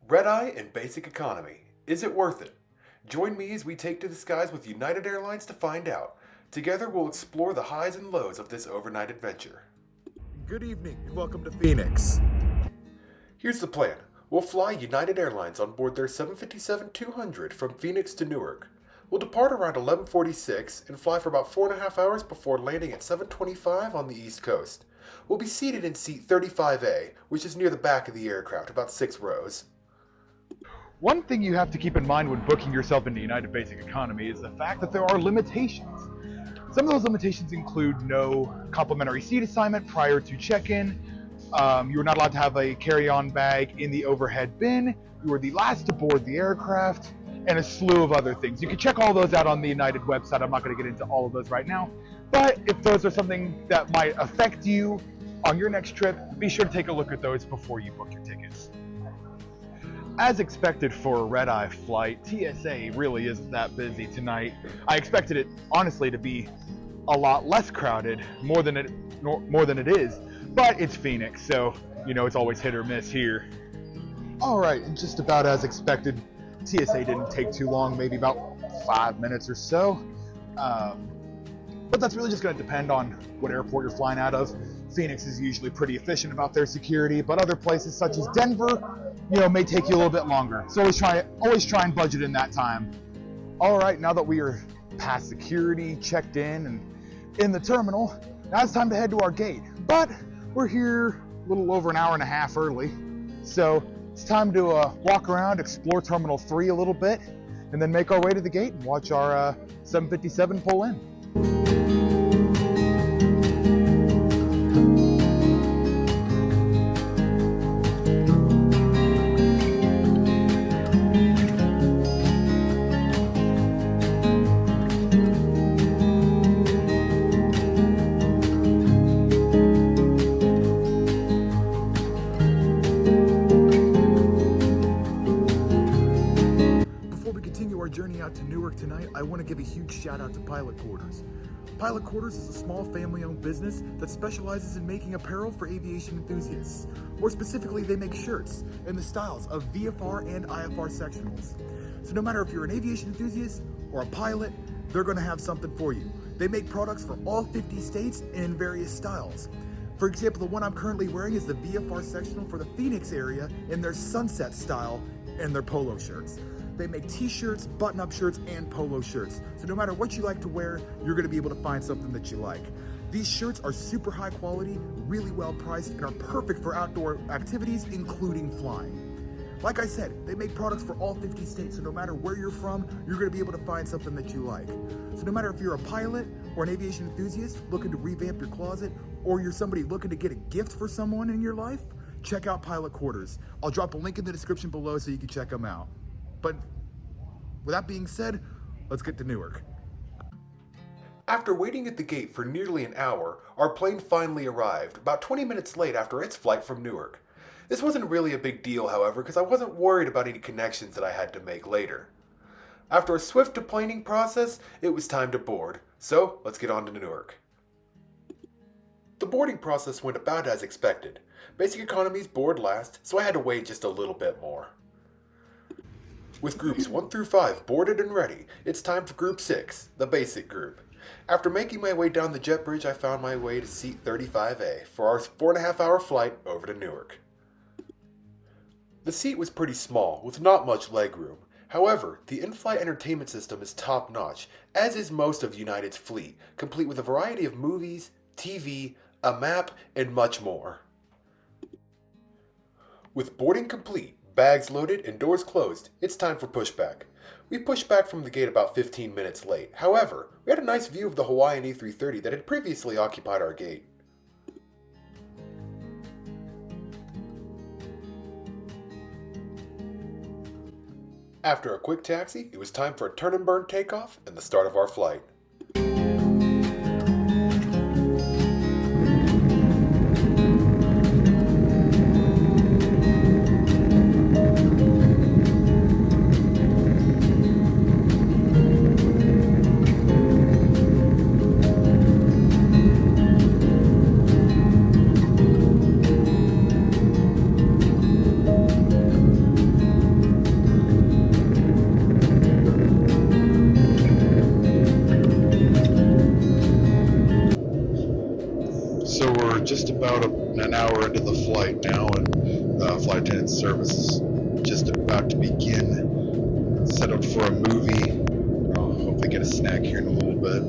Red-eye and basic economy. Is it worth it? Join me as we take to the skies with United Airlines to find out. Together we'll explore the highs and lows of this overnight adventure. Good evening and welcome to Phoenix. Here's the plan. We'll fly United Airlines on board their 757-200 from Phoenix to Newark. We'll depart around 11:46 and fly for about 4.5 hours before landing at 7:25 on the East Coast. We'll be seated in seat 35A, which is near the back of the aircraft, about 6 rows. One thing you have to keep in mind when booking yourself into United Basic Economy is the fact that there are limitations. Some of those limitations include no complimentary seat assignment prior to check-in. You are not allowed to have a carry-on bag in the overhead bin. You are the last to board the aircraft, and a slew of other things. You can check all those out on the United website. I'm not going to get into all of those right now. But if those are something that might affect you on your next trip, be sure to take a look at those before you book your tickets. As expected for a red-eye flight, TSA really isn't that busy tonight. I expected it, honestly, to be a lot less crowded, more than it is, but it's Phoenix, so it's always hit or miss here. All right, and just about as expected, TSA didn't take too long, maybe about 5 minutes or so. But that's really just going to depend on what airport you're flying out of. Phoenix is usually pretty efficient about their security, but other places such as Denver, may take you a little bit longer. So always try and budget in that time. All right, now that we are past security, checked in, and in the terminal, now it's time to head to our gate. But we're here a little over an hour and a half early, so it's time to walk around, explore Terminal 3 a little bit, and then make our way to the gate and watch our 757 pull in. Journey out to Newark tonight, I want to give a huge shout out to Pilot Quarters. Pilot Quarters is a small family-owned business that specializes in making apparel for aviation enthusiasts. More specifically, they make shirts in the styles of VFR and IFR sectionals. So no matter if you're an aviation enthusiast or a pilot, they're going to have something for you. They make products for all 50 states and in various styles. For example, the one I'm currently wearing is the VFR sectional for the Phoenix area in their sunset style and their polo shirts. They make t-shirts, button-up shirts, and polo shirts. So no matter what you like to wear, you're gonna be able to find something that you like. These shirts are super high quality, really well priced, and are perfect for outdoor activities, including flying. Like I said, they make products for all 50 states, so no matter where you're from, you're gonna be able to find something that you like. So no matter if you're a pilot or an aviation enthusiast looking to revamp your closet, or you're somebody looking to get a gift for someone in your life, check out Pilot Quarters. I'll drop a link in the description below so you can check them out. But with that being said, let's get to Newark. After waiting at the gate for nearly an hour, our plane finally arrived, about 20 minutes late after its flight from Newark. This wasn't really a big deal, however, because I wasn't worried about any connections that I had to make later. After a swift deplaning process, it was time to board, so let's get on to Newark. The boarding process went about as expected. Basic economy's board last, so I had to wait just a little bit more. With groups 1 through 5 boarded and ready, it's time for group 6, the basic group. After making my way down the jet bridge, I found my way to seat 35A for our 4.5 hour flight over to Newark. The seat was pretty small, with not much legroom. However, the in-flight entertainment system is top-notch, as is most of United's fleet, complete with a variety of movies, TV, a map, and much more. With boarding complete, bags loaded, and doors closed, it's time for pushback. We pushed back from the gate about 15 minutes late. However, we had a nice view of the Hawaiian A330 that had previously occupied our gate. After a quick taxi, it was time for a turn and burn takeoff and the start of our flight. about an hour into the flight now, and flight attendant service is just about to begin. Set up for a movie. I'll hopefully get a snack here in a little bit.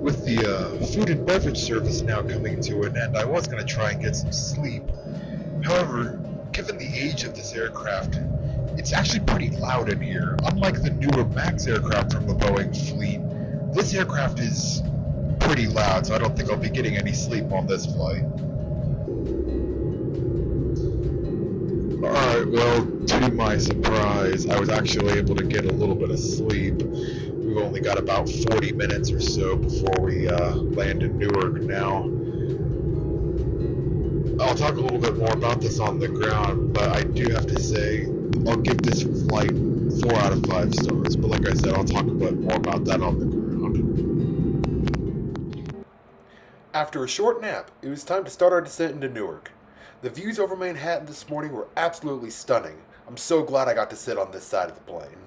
With the food and beverage service now coming to an end, I was going to try and get some sleep. However, given the age of this aircraft, it's actually pretty loud in here. Unlike the newer MAX aircraft from the Boeing fleet, this aircraft is pretty loud, so I don't think I'll be getting any sleep on this flight. Alright, well, to my surprise, I was actually able to get a little bit of sleep. We've only got about 40 minutes or so before we land in Newark now. I'll talk a little bit more about this on the ground, but I do have to say, I'll give this flight 4 out of 5 stars. But like I said, I'll talk a bit more about that on the ground. After a short nap, it was time to start our descent into Newark. The views over Manhattan this morning were absolutely stunning. I'm so glad I got to sit on this side of the plane.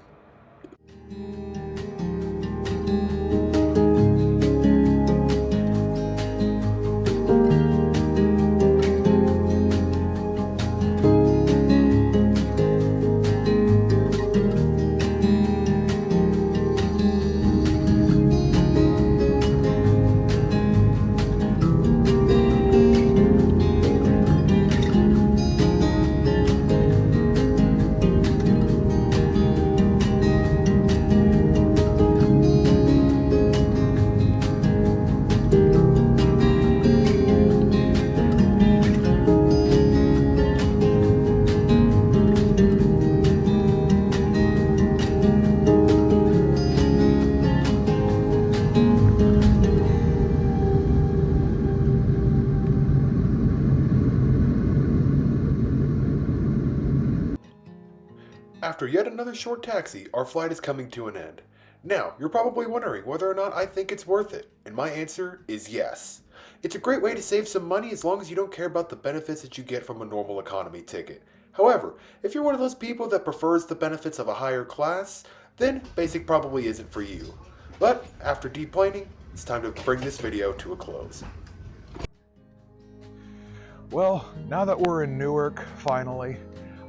After yet another short taxi, our flight is coming to an end. Now, you're probably wondering whether or not I think it's worth it, and my answer is yes. It's a great way to save some money as long as you don't care about the benefits that you get from a normal economy ticket. However, if you're one of those people that prefers the benefits of a higher class, then basic probably isn't for you. But after deplaning, it's time to bring this video to a close. Well, now that we're in Newark, finally,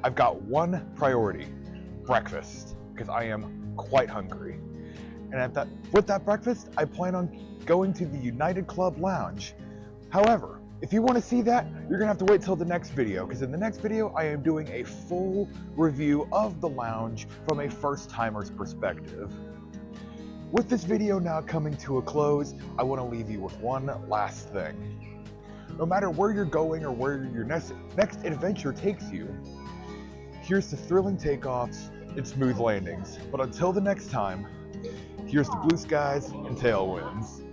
I've got one priority: breakfast, because I am quite hungry. And with that breakfast, I plan on going to the United Club Lounge. However, if you want to see that, you're going to have to wait till the next video, because in the next video, I am doing a full review of the lounge from a first-timer's perspective. With this video now coming to a close, I want to leave you with one last thing. No matter where you're going or where your next adventure takes you, here's to thrilling takeoffs and smooth landings. But until the next time, here's to blue skies and tailwinds.